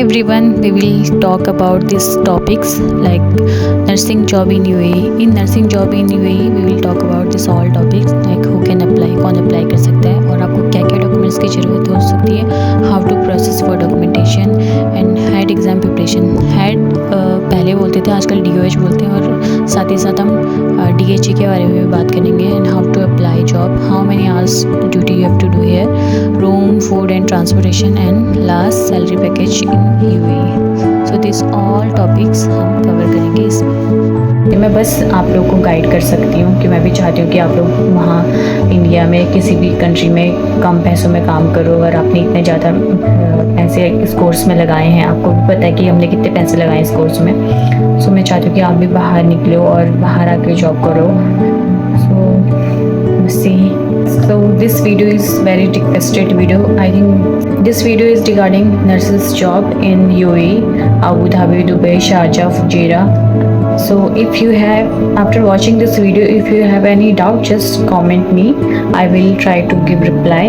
everyone, we will talk about these topics like nursing job in UAE. In nursing job in UAE, we will talk about this all topics like who can apply, कौन apply कर सकता है और आपको क्या क्या documents की ज़रूरत हो सकती है, how to process for documentation and HAAD exam preparation. HAAD पहले बोलते थे, आजकल DOH बोलते हैं और साथ ही साथ हम DHE के बारे में भी बात करेंगे and how to apply job, how many hours duty you have to do here, room food and transportation and last salary package in UAE। So this all topics हम कवर करेंगे इसमें। मैं बस आप लोग को गाइड कर सकती हूँ कि मैं भी चाहती हूँ कि आप लोग वहाँ इंडिया में किसी भी कंट्री में कम पैसों में काम करो। अगर आपने इतने ज़्यादा पैसे इस कोर्स में लगाए हैं, आपको भी पता है कि हमने कितने पैसे लगाए इस कोर्स में, सो मैं चाहती हूँ कि आप भी बाहर निकलो और बाहर आके जॉब करो। So this video is very requested video. I think this video is regarding nurses job in UAE, Abu Dhabi, Dubai, Sharjah, Fujairah. So if you have, after watching this video, if you have any doubt, just comment me. I will try to give reply.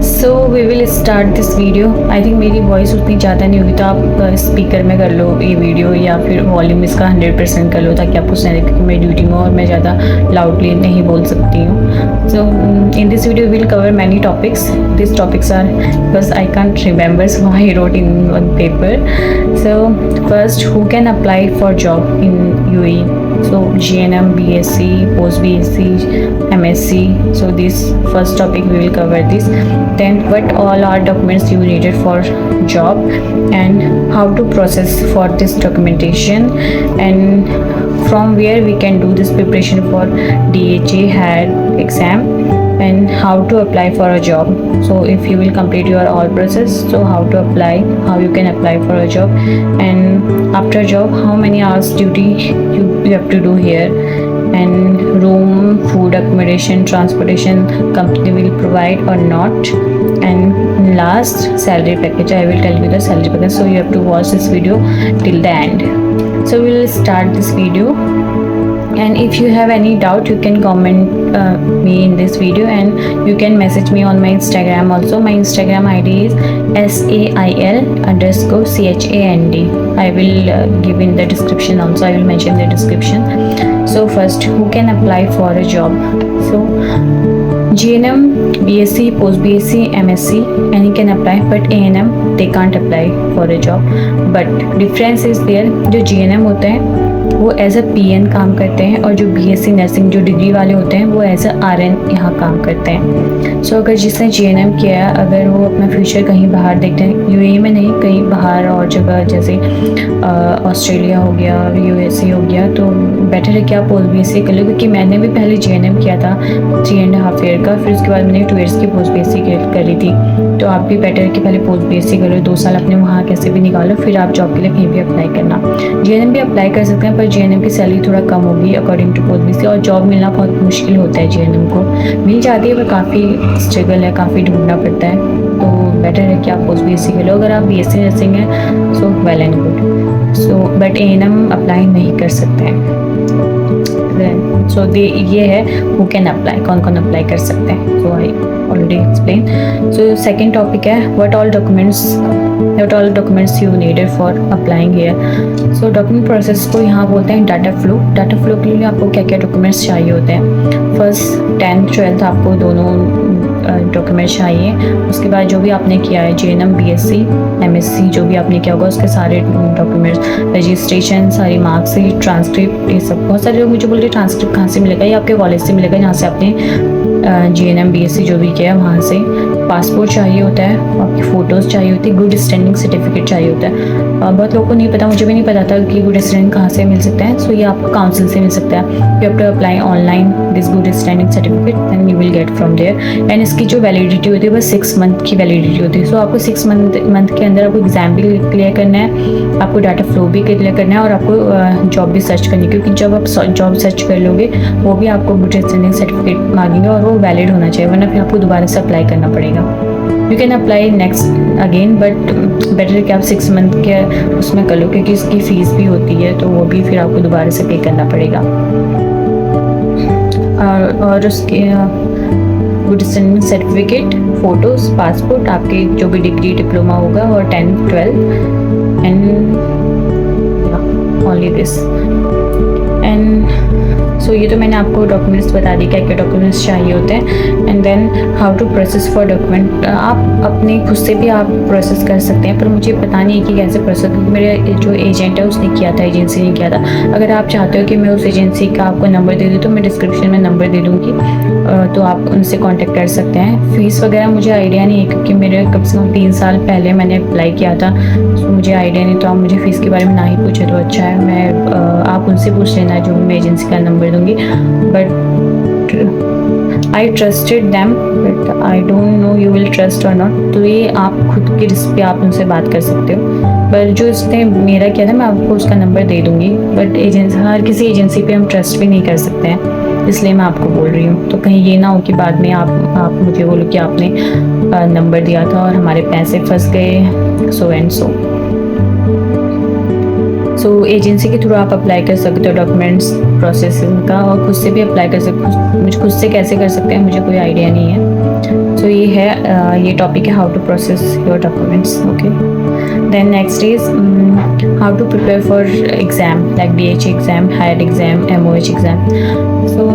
So we will start this video. I think मेरी voice उतनी ज़्यादा नहीं होगी, तो आप speaker में कर लो ये वीडियो या फिर वॉल्यूम इसका 100% कर लो ताकि आपको सुनाई दे कि मैं ड्यूटी में और मैं ज़्यादा लाउडली नहीं बोल सकती हूँ। So in this video will cover many topics. This topics are because I can't remember, so I wrote in one paper. So first, who can apply for job in UAE? So GNM, BSc, post BSc, MSc. So this first topic we will cover this. Then what all are documents you needed for job and how to process for this documentation and from where we can do this preparation for DHA HAD exam and how to apply for a job. So if you will complete your all process, so how to apply, how you can apply for a job, and after job how many hours duty you have to do here, and room, food, accommodation, transportation company will provide or not, and last salary package. I will tell you the salary package, so you have to watch this video till the end. So we will start this video, and if you have any doubt you can comment me in this video and you can message me on my Instagram also. My Instagram ID is SAIL_CHAND. I will give in the description also. I will mention the description. So first, who can apply for a job? So GNM, BSc, post BSc, MSc, any can apply, but ANM they can't apply for a job. But difference is there, जो GNM होते हैं वो as a PN काम करते हैं और जो BSc nursing जो डिग्री वाले होते हैं वो एज अ RN यहाँ काम करते हैं। सो अगर जिसने GNM किया है, अगर वो अपना फ्यूचर कहीं बाहर देखते हैं, UAE में नहीं कहीं बाहर और जगह जैसे ऑस्ट्रेलिया हो गया, USA हो गया, तो बेटर है कि आप पोस्ट BSc कर लो। क्योंकि मैंने भी पहले GNM किया था 3.5 ईयर का, फिर उसके बाद मैंने 2 ईयर्स की पोस्ट BSc कर ली थी। तो आप भी बेटर है कि पहले पोस्ट BSc कर लो, 2 साल अपने वहाँ कैसे भी निकालो, फिर आप जॉब के लिए कहीं भी अप्लाई करना। GNM भी अप्लाई कर सकते हैं, पर GNM की सैलरी थोड़ा कम होगी अकॉर्डिंग टू पोस्ट BSc, और जॉब मिलना बहुत मुश्किल होता है। GNM को मिल जाती है पर काफ़ी स्ट्रगल है, काफ़ी ढूंढना पड़ता है। तो बेटर है कि आप पोस्ट BSc कर लो। अगर आप BSc नर्सिंग है so well and good. So but ANM apply नहीं कर सकते हैं। सो ये है हु कैन अप्लाई, कौन कौन अप्लाई कर सकते हैं। So I already explain. So second topic है what all documents you needed for applying here. So document process को यहाँ बोलते हैं डाटा फ्लो। डाटा फ्लो के लिए आपको क्या क्या डॉक्यूमेंट्स चाहिए होते हैं? फर्स्ट 10th 12th आपको दोनों डॉक्यूमेंट चाहिए। उसके बाद जो भी आपने किया है GNM, BSc, MSc जो भी आपने किया होगा उसके सारे डॉक्यूमेंट्स, रजिस्ट्रेशन, सारी मार्कशीट, ट्रांसक्रिप्ट, ये सब। बहुत सारे लोग मुझे बोल रहे ट्रांसक्रिप्ट कहाँ से मिलेगा? ये आपके कॉलेज से मिलेगा जहाँ से आपने GNM, BSc जो भी किया है वहाँ से। पासपोर्ट चाहिए होता है, आपकी फ़ोटोज़ चाहिए होती है, गुड स्टैंडिंग सर्टिफिकेट चाहिए होता है। बहुत लोगों को नहीं पता, मुझे भी नहीं पता था कि गुड स्टैंडिंग कहाँ से मिल सकता है। सो ये आपको काउंसिल से मिल सकता है। You have to apply online this good standing certificate and you will get from there. And इसकी जो वैलिडिटी होती है बस 6 मंथ की वैलिडिटी होती है। सो आपको 6 मंथ के अंदर आपको एग्ज़ाम भी क्लियर करना है, आपको डाटा फ्लो भी क्लियर करना है और आपको जॉब भी सर्च करनी है। क्योंकि जब आप जॉब सर्च कर लोगे वो भी आपको गुड स्टैंडिंग सर्टिफिकेट मांगेंगे और वो वैलिड होना चाहिए, वरना फिर आपको दोबारा से अप्लाई करना पड़ेगा। You can apply next again, but better है कि आप 6 मंथ के उसमें कर लो, क्योंकि इसकी फ़ीस भी होती है तो वो भी फिर आपको दोबारा से पे करना पड़ेगा। और उसके good standing certificate, photos, passport, आपके जो भी डिग्री डिप्लोमा होगा और 10th 12th and only this. And so ये तो मैंने आपको डॉक्यूमेंट्स बता दी क्या क्या डॉक्यूमेंट्स चाहिए होते हैं। And then how to process for document, आप अपने खुद से भी आप प्रोसेस कर सकते हैं, पर मुझे पता नहीं है कि कैसे प्रोसेस, मेरे जो एजेंट है उसने किया था, एजेंसी ने किया था। अगर आप चाहते हो कि मैं उस एजेंसी का आपको नंबर दे दूँ तो मैं डिस्क्रिप्शन में नंबर दे दूँगी, तो आप उनसे कॉन्टेक्ट कर सकते हैं। फ़ीस वगैरह मुझे आइडिया नहीं है क्योंकि मेरे कम से कम 3 साल पहले मैंने अप्लाई किया था, तो मुझे आइडिया नहीं, तो आप मुझे फ़ीस के बारे में ना ही पूछे तो अच्छा है। मैं आप उनसे पूछ लेना जो मैं एजेंसी का नंबर दूँगी। But I trusted them, but I don't know you will trust और नॉट, तो ये आप खुद के रिस्क पे आप उनसे बात कर सकते हो। पर जो इसने मेरा किया था मैं आपको उसका नंबर दे दूँगी, बट एजेंसी, हर किसी एजेंसी पे हम ट्रस्ट भी नहीं कर सकते हैं, इसलिए मैं आपको बोल रही हूँ। तो कहीं ये ना हो कि बाद में आप मुझे बोलो कि आपने नंबर दिया था और हमारे पैसे फंस गए, so and so. So agency के थ्रू आप अप्लाई कर सकते हो डॉक्यूमेंट्स प्रोसेसिंग का, और खुद से भी अप्लाई कर सकते हो। मुझे खुद से कैसे कर सकते हैं मुझे कोई आइडिया नहीं है। सो ये है ये टॉपिक है how to process your documents. Okay, then next is how to prepare for exam like DHA exam, हायर exam, MOH exam. So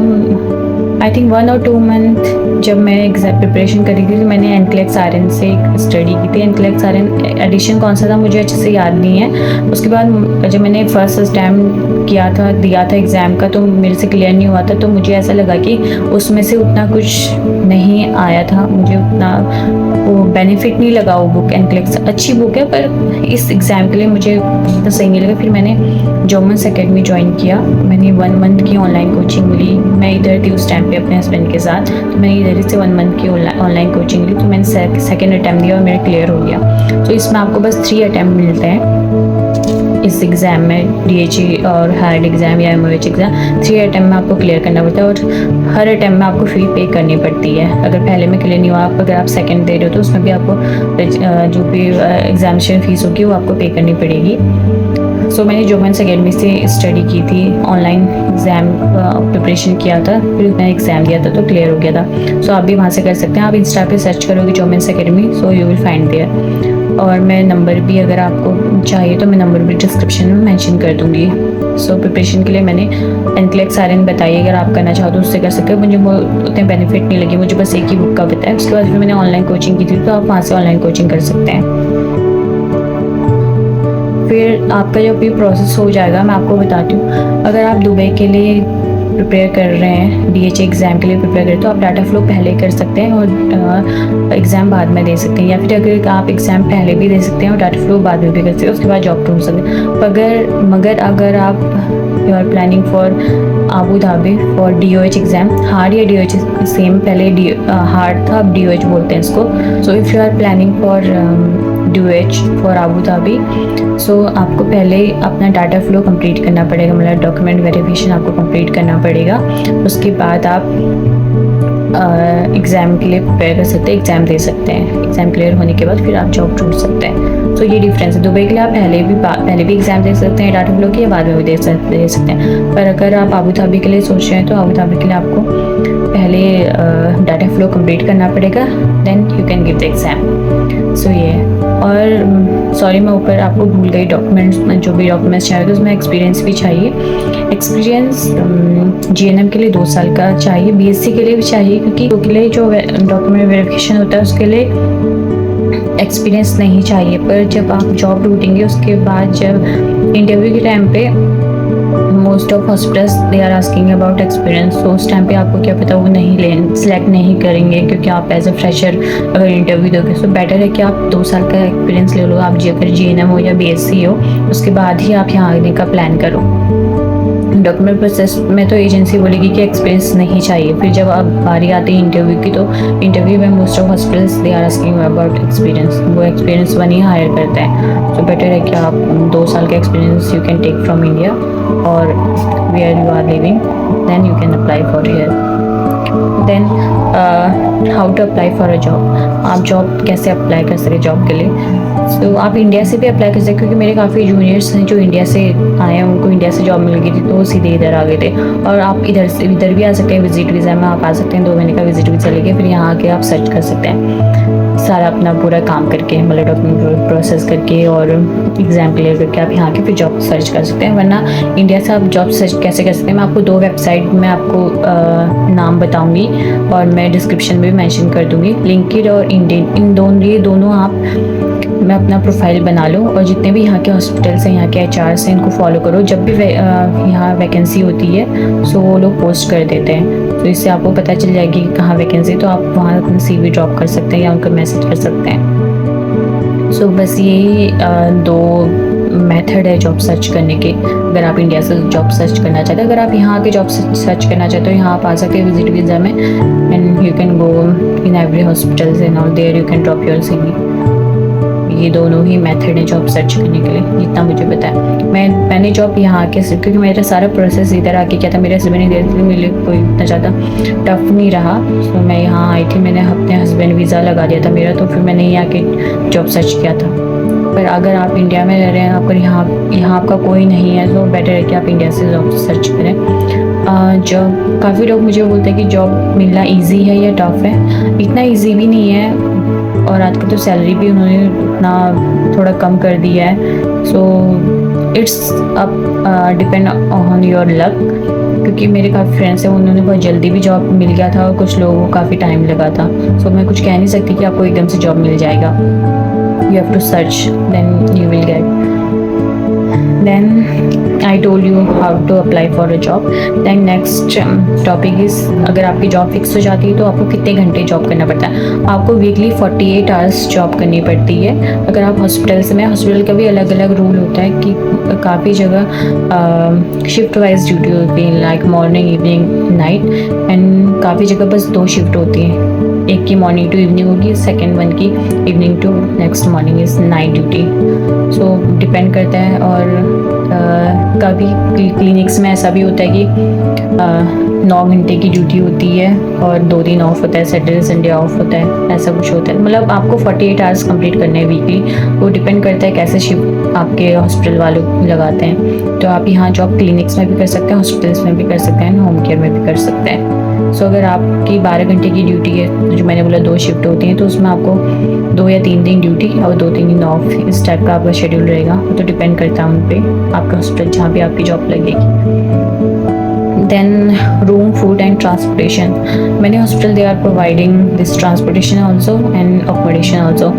I think 1 और 2 मंथ जब मैं एग्जाम प्रिपरेशन करी थी तो मैंने NCLEX RN से स्टडी की थी। NCLEX RN एडिशन कौन सा था मुझे अच्छे से याद नहीं है। उसके बाद जब मैंने फर्स्ट अटैम्प्ट दिया था एग्ज़ाम का, तो मेरे से क्लियर नहीं हुआ था, तो मुझे ऐसा लगा कि उसमें से उतना कुछ नहीं आया था, मुझे उतना वो बेनिफिट नहीं लगा। वो बुक NCLEX अच्छी बुक है पर इस एग्ज़ाम के लिए मुझे इतना सही नहीं लगा। फिर मैंने जॉमन्स अकेडमी ज्वाइन किया, मैंने 1 मंथ की ऑनलाइन कोचिंग मिली। मैं इधर थी उस टाइम पे अपने हस्बैंड के साथ, तो मैंने इधर से 1 मंथ की ऑनलाइन कोचिंग ली, तो मैंने सेकेंड अटैम्प्ट दिया और मेरा क्लियर हो गया। तो इसमें आपको बस 3 अटैम्प्ट मिलते हैं इस एग्ज़ाम में, DHA और हायर एग्ज़ाम या MOH एग्ज़ाम। 3 अटैम्प्ट में आपको क्लियर करना पड़ता है और हर अटैम्प्ट में आपको फ़ी पे करनी पड़ती है। अगर पहले में क्लियर नहीं हुआ, अगर आप सेकंड दे रहे हो तो उसमें भी आपको जो भी एग्जामिनेशन फ़ीस होगी वो आपको पे करनी पड़ेगी। सो मैंने जॉमन्स अकेडमी से स्टडी की थी, ऑनलाइन एग्ज़ाम प्रिपरेशन किया था, फिर मैंने एग्ज़ाम दिया था तो क्लियर हो गया था। सो आप भी वहाँ से कर सकते हैं। आप इंस्टा पे सर्च करोगे Jomon's Academy, so you will find there. और मैं नंबर भी, अगर आपको चाहिए तो मैं नंबर भी डिस्क्रिप्शन में मेंशन कर दूँगी। सो प्रिपरेशन के लिए मैंने NCLEX RN बताई, अगर आप करना चाहो तो उससे कर सकते हो। मुझे वो उतने बेनिफिट नहीं लगी, मुझे बस एक ही बुक का बताया। उसके बाद फिर मैंने ऑनलाइन कोचिंग की थी, तो आप वहाँ से ऑनलाइन कोचिंग कर सकते हैं। फिर आपका जब भी प्रोसेस हो जाएगा मैं आपको बताती हूँ। अगर आप दुबई के लिए प्रिपेयर कर रहे हैं, DHA एग्ज़ाम के लिए प्रिपेयर कर रहे हैं, तो आप डाटा फ्लो पहले कर सकते हैं और एग्ज़ाम बाद में दे सकते हैं, या फिर अगर आप एग्ज़ाम पहले भी दे सकते हैं और डाटा फ्लो बाद में भी कर सकते हैं, उसके बाद जॉब ढूंढ सकते हैं। मगर अगर आप you are planning for Abu Dhabi for DOH exam, HAAD या DOH सेम, पहले हार्ड था, अब DOH बोलते हैं इसको। So if you are planning for DOH for Abu Dhabi, so आपको पहले अपना डाटा फ्लो कंप्लीट करना पड़ेगा, मतलब डॉक्यूमेंट वेरिफिकेशन आपको कंप्लीट करना पड़ेगा। उसके बाद आप एग्ज़ाम के लिए प्रिपेयर कर सकते हैं, एग्ज़ाम दे सकते हैं। एग्ज़ाम क्लियर होने के बाद फिर आप जॉब ढूंढ सकते हैं। तो ये डिफरेंस है। दुबई के लिए आप पहले भी एग्ज़ाम दे सकते हैं डाटा फ्लो के, बाद में भी दे सकते हैं। पर अगर आप आबू धाबी के लिए सोच रहे हैं तो आबू धाबी के लिए आपको पहले डाटा फ्लो कंप्लीट करना पड़ेगा, then you can give the exam. So ये है। और सॉरी मैं ऊपर आपको भूल गई, डॉक्यूमेंट्स में जो भी डॉक्यूमेंट्स चाहिए तो उसमें एक्सपीरियंस भी चाहिए। एक्सपीरियंस GNM के लिए 2 साल का चाहिए, BSc के लिए भी चाहिए, क्योंकि उसके लिए जो डॉक्यूमेंट वेरिफिकेशन होता है उसके लिए एक्सपीरियंस नहीं चाहिए। पर जब आप जॉब ढूंढेंगे उसके बाद जब इंटरव्यू के टाइम पे most of hospitals they are asking about experience, तो उस टाइम पे आपको क्या पता वो नहीं सिलेक्ट नहीं करेंगे, क्योंकि आप एज अ फ्रेशर अगर इंटरव्यू दोगे। तो बेटर है कि आप 2 साल का एक्सपीरियंस ले लो। आप अगर GNM हो या BSc हो, उसके बाद ही आप यहाँ आने का प्लान करो। डॉक्यूमेंट प्रोसेस में तो एजेंसी बोलेगी कि एक्सपीरियंस नहीं चाहिए, फिर जब आप बारी आती है इंटरव्यू की, तो इंटरव्यू में most of hospitals they are asking about experience, वो एक्सपीरियंस वन ही हायर करते हैं। तो बेटर है कि आप 2 साल का experience you can take from India और where you are living, then you can apply for here. Then how to apply for a job, आप जॉब कैसे अप्लाई कर सके जॉब के लिए। तो आप इंडिया से भी अप्लाई कर सकते हैं, क्योंकि मेरे काफ़ी जूनियर्स हैं जो इंडिया से आए हैं, उनको इंडिया से जॉब मिल गई थी तो वो सीधे इधर आ गए थे। और आप इधर भी आ सकते हैं विजिट वीज़ा में, आप आ सकते हैं 2 महीने का विजिट वीज़ा लेके, फिर यहाँ आके आप सर्च कर सकते हैं सारा अपना पूरा काम करके, मतलब डॉक्यूमेंट प्रोसेस करके और एग्ज़ाम क्लियर करके आप यहाँ के फिर जॉब सर्च कर सकते हैं। वरना इंडिया से आप जॉब सर्च कैसे कर सकते हैं, मैं आपको 2 वेबसाइट में आपको नाम बताऊँगी और मैं डिस्क्रिप्शन में भी मैंशन कर दूँगी, लिंक्डइन और इंडीड, ये दोनों आप मैं अपना प्रोफाइल बना लो और जितने भी यहाँ के हॉस्पिटल्स हैं, यहाँ के एचआर्स हैं, इनको फॉलो करो। जब भी यहाँ वैकेंसी होती है सो वो लोग पोस्ट कर देते हैं, तो इससे आपको पता चल जाएगी कि कहाँ वैकेंसी, तो आप वहाँ अपना CV ड्रॉप कर सकते हैं या उनको मैसेज कर सकते हैं। सो बस यही 2 मेथड है जॉब सर्च करने के, अगर आप इंडिया से जॉब सर्च करना चाहते हैं। अगर आप यहाँ आके जॉब सर्च करना चाहते हो, यहाँ आप आ सकते हैं विजिट वीज़ा में, and you can go in every hospitals and all there you can drop your CV। ये दोनों ही मेथड है जॉब सर्च करने के लिए, जितना मुझे पता है। मैंने जॉब यहाँ आके, क्योंकि मेरा सारा प्रोसेस इधर आके किया था, मेरे हस्बैंड इधर थे, मेरे कोई इतना ज़्यादा टफ नहीं रहा। तो मैं यहाँ आई थी, मैंने अपने हस्बैंड वीज़ा लगा दिया था मेरा, तो फिर मैंने यहाँ आके जॉब सर्च किया था। पर अगर आप इंडिया में रह रहे हैं, अगर यहाँ आपका कोई नहीं है, तो बेटर है कि आप इंडिया से जॉब सर्च करें। जॉब काफ़ी लोग मुझे बोलते हैं कि जॉब मिलना ईजी है या टफ है। इतना ईजी भी नहीं है, और आजकल तो सैलरी भी उन्होंने उतना थोड़ा कम कर दिया है। So it's up depend on your luck, क्योंकि मेरे काफ़ी फ्रेंड्स हैं, उन्होंने बहुत जल्दी भी जॉब मिल गया था और कुछ लोगों को काफ़ी टाइम लगा था। सो मैं कुछ कह नहीं सकती कि आपको एकदम से जॉब मिल जाएगा। You have to search, then you will get. Then I told you how to apply for a job. Then next topic is, अगर आपकी जॉब फिक्स हो जाती है तो आपको कितने घंटे जॉब करना पड़ता है। आपको वीकली 48 आवर्स जॉब करनी पड़ती है। अगर आप हॉस्पिटल में, हॉस्पिटल का भी अलग अलग रूल होता है कि काफ़ी जगह शिफ्ट वाइज ड्यूटी होती है, like morning, evening, night, and काफ़ी जगह बस 2 शिफ्ट होती हैं। एक की मॉर्निंग टू इवनिंग होगी, सेकेंड वन की evening to next morning is night duty. So depend करता है। और कभी क्लिनिक्स में ऐसा भी होता है कि 9 घंटे की ड्यूटी होती है और 2 दिन ऑफ होता है, सैटरडे संडे ऑफ होता है, ऐसा कुछ होता है। मतलब आपको 48 आवर्स कंप्लीट करने हैं वीकली। वो डिपेंड करता है कैसे शिफ्ट आपके हॉस्पिटल वालों लगाते हैं। तो आप यहाँ जॉब क्लिनिक्स में भी कर सकते हैं, हॉस्पिटल्स में भी कर सकते हैं, होम केयर में भी कर सकते हैं। सो अगर आपकी 12 घंटे की ड्यूटी है, तो जो मैंने बोला 2 शिफ्ट होती हैं, तो उसमें आपको 2 या 3 दिन ड्यूटी और 2-3 दिन ऑफ, इस टाइप का आपका शेड्यूल रहेगा। तो डिपेंड करता है उन पर, आपका हॉस्पिटल जहाँ भी आपकी जॉब लगेगी। Then room, food and transportation. Many hospital they are providing this transportation also and accommodation also.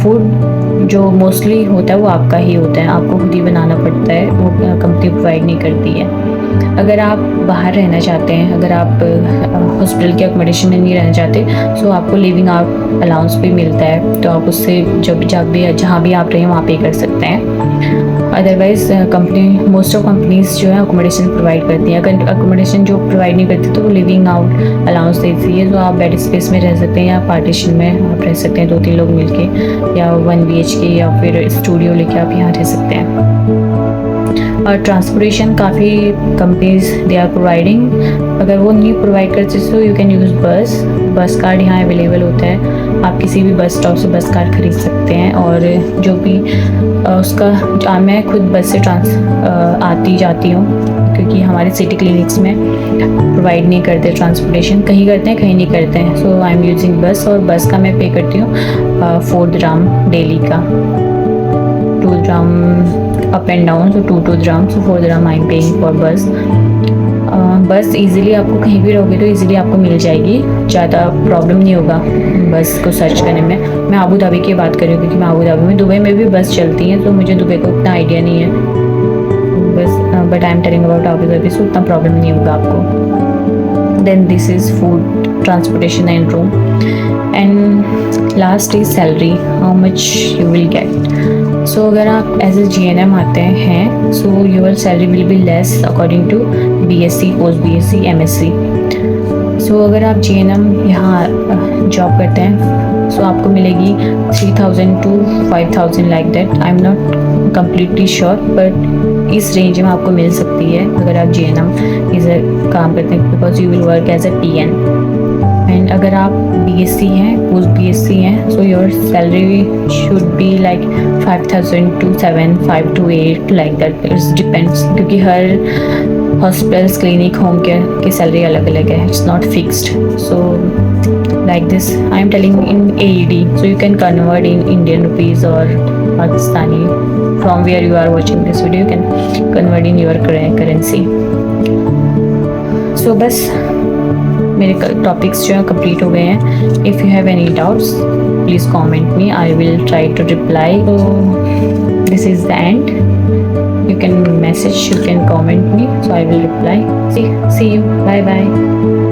Food जो मोस्टली होता है वो आपका ही होता है, आपको खुद ही बनाना पड़ता है, वो कंपनी प्रोवाइड नहीं करती है। अगर आप बाहर रहना चाहते हैं, अगर आप हॉस्पिटल के अकोमोडेशन में नहीं रहना चाहते, सो आपको लिविंग आउट अलाउंस भी मिलता है, तो आप उससे जहाँ भी आप रहें वहाँ पे कर सकते हैं। Otherwise company, most of companies जो है अकोमोडेशन प्रोवाइड करती हैं। अगर अकोमोडेशन जो प्रोवाइड नहीं करती तो वो लिविंग आउट अलाउंस देती है, तो आप बेड स्पेस में रह सकते हैं या पार्टीशन में आप रह सकते हैं 2-3 लोग मिलके, या 1 BHK या फिर स्टूडियो लेके आप यहाँ रह सकते हैं। और ट्रांसपोर्टेशन काफ़ी कंपनीज दे आर प्रोवाइडिंग। अगर वो नहीं प्रोवाइड करते तो यू कैन यूज़ बस कार्ड यहाँ अवेलेबल होता है, आप किसी भी बस स्टॉप से बस कार्ड खरीद सकते हैं। और जो भी उसका, मैं खुद बस से आती जाती हूँ, क्योंकि हमारे सिटी क्लिनिक्स में प्रोवाइड नहीं करते ट्रांसपोर्टेशन, कहीं करते हैं कहीं नहीं करते हैं। सो आई एम यूजिंग बस, और बस का मैं पे करती हूँ 4 dirham डेली का, 2 dirham up and down, so 2 dirham, so 4 dirham I am paying for बस। बस इजीली आपको कहीं भी रहोगे तो इजीली आपको मिल जाएगी, ज़्यादा प्रॉब्लम नहीं होगा बस को सर्च करने में। मैं अबू धाबी की बात कर रही हूँ, क्योंकि मैं अबू धाबी में, दुबई में भी बस चलती हैं, तो मुझे दुबई को उतना आइडिया नहीं है बस, but I am telling about Abu Dhabi, so उतना प्रॉब्लम नहीं होगा आपको। Then this is food, transportation and room, and last is salary, how much you will get. So अगर आप एज ए GNM आते हैं, so your salary will be less according to BSc, post BSc, MSc। So अगर आप GNM यहाँ job करते हैं, सो आपको मिलेगी 3000 to 5000 like that. I am not completely sure, but इस रेंज में आपको मिल सकती है अगर आप GNM इधर काम करते हैं, because you will work as a PN and अगर आप BSc हैं, पोस्ट BSc हैं, so your salary should be like 5,000 to 7, 5 to 8 like that. It's depends, क्योंकि हर हॉस्पिटल्स, क्लिनिक, होम केयर की सैलरी अलग अलग है. It's not fixed. So like this I am telling in AED, so you can convert in Indian rupees or Pakistani. From where you are watching this video, you can convert in your currency. So बस मेरे topics जो हैं complete हो गए हैं. If you have any doubts please comment me, I will try to reply. So this is the end. You can message, you can comment me, so I will reply. See you. Bye bye.